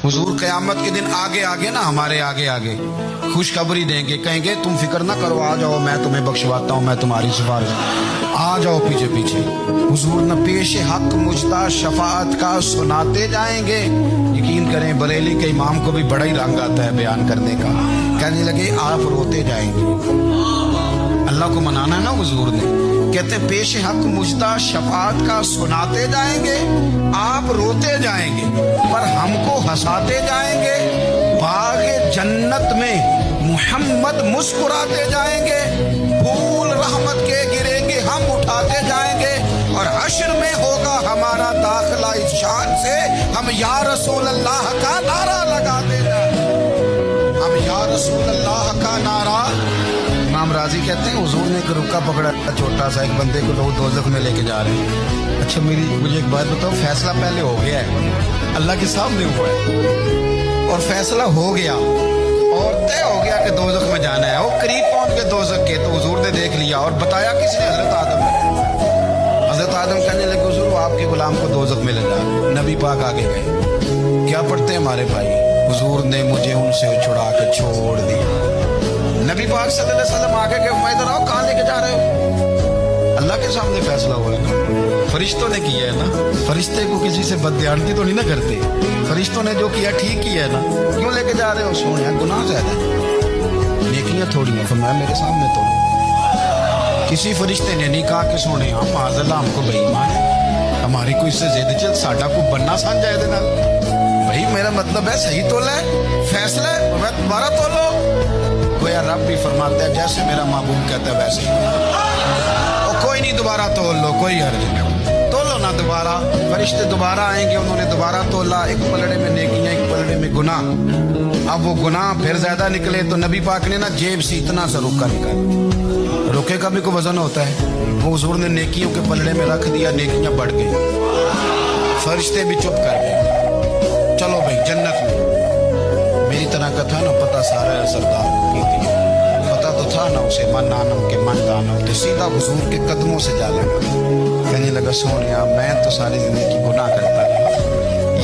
हुजूर क़यामत के दिन आगे आगे ना, हमारे आगे आगे खुशखबरी देंगे, कहेंगे तुम फिक्र ना करो, आ जाओ मैं तुम्हें बख्शवाता हूँ, मैं तुम्हारी सिफारिश, आ जाओ पीछे पीछे। हुजूर न पेश हक मुजदा शफाअत का सुनाते जाएंगे। यकीन करें बरेली के इमाम को भी बड़ा ही रंग आता है बयान करने का। कहने लगे आप रोते जाएंगे, अल्लाह को मनाना है ना हुजूर ने। कहते पेश हक मुजदा शफाअत का सुनाते जाएंगे, आप रोते जाएंगे पर हमको हंसाते जाएंगे। बागे जन्नत में मुहम्मद मुस्कुराते जाएंगे, फूल रहमत के गिरेंगे हम उठाते जाएंगे, और हश्र में होगा हमारा दाखिला इस शान से हम या रसूल अल्लाह का नारा लगाते जाएंगे। हम या रसूल अल्लाह का नारा। इमाम राजी कहते हैं हुजूर ने एक रुक्का पकड़ा, छोटा सा, एक बंदे को लोग दोज़ख में लेके जा रहे हैं। अच्छा मुझे एक बात बताओ, फैसला पहले हो गया है, अल्लाह के सामने हुआ है और फैसला हो गया और तय हो गया कि दोज़ख में जाना है। वो करीब पहुंच गए दोज़ख के, तो हुजूर ने देख लिया और बताया किसने? हजरत आदम ने। हजरत आदम कहने लगे हुजूर आपके गुलाम को दोज़ख में ले जा। नबी पाक आगे गए, क्या पढ़ते हैं हमारे भाई? हुजूर ने मुझे उनसे छुड़ा के छोड़ दिया। नबी पाक सल्लल्लाहु अलैहि वसल्लम आगे के मैं इधर आओ, कहाँ लेके जा रहे हो? अल्लाह के सामने फैसला हुआ है, फरिश्तों ने किया है ना। फरिश्ते को किसी से बददियानती तो नहीं ना करते, फरिश्तों ने जो किया ठीक किया है ना। क्यों लेके जा रहे हो? सोनिया गुनाह ज्यादा है, नेकियां थोड़ी है। फरमाया मेरे सामने तो किसी फरिश्ते ने नहीं कहा कि सोने हम माज़अल्लाह हमको बेईमान है, हमारी कोई इससे जिद चल साडा को बनना सान जाए देना। भाई मेरा मतलब है सही तोला है, फैसला है, मैं दोबारा तोलो। गोया रब भी फरमाता है जैसे मेरा महबूब कहता है वैसे ही। कोई नहीं दोबारा तोल लो, कोई हर्ज नहीं, तोलो ना दोबारा। फरिश्ते दोबारा आएंगे, उन्होंने दोबारा तोला, एक पलड़े में नेकियां एक पलड़े में गुनाह। अब वो गुनाह फिर ज्यादा निकले तो नबी पाक ने ना जेब से इतना सा रुका निकाला। रुके का भी कोई वजन होता है, वो हुजूर ने नेकियों के पलड़े में रख दिया, नेकियां बढ़ गई, फरिश्ते भी चुप कर गए। चलो भाई जन्नत में। मेरी तरह का था ना पता सारा है सरदार की थी, पता तो था ना उसे मन आनम के मन दानम, तो सीधा हुजूर के कदमों से जा लगा। कहने लगा सोनिया मैं तो सारी जिंदगी गुनाह करता रहा,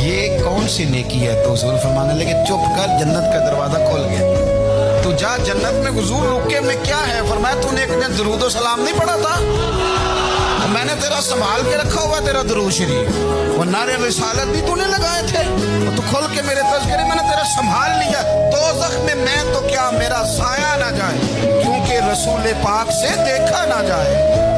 ये कौन सी नेकी है? तो हुजूर फरमाने लगे चुप कर, जन्नत का दरवाजा खुल गया, तू जा जन्नत में। हुजूर रुके में क्या है? फरमाया तूने एक दिन दुरूद व सलाम नहीं पढ़ा था, मैंने तेरा संभाल के रखा हुआ तेरा दुरूद शरीफ, वो नारे रिसालत भी तूने लगाए थे, तो खोल के मेरे तज़किरे मैंने तेरा संभाल लिया। दोज़ख में मैं तो क्या मेरा साया ना जाए, क्योंकि रसूल पाक से देखा ना जाए।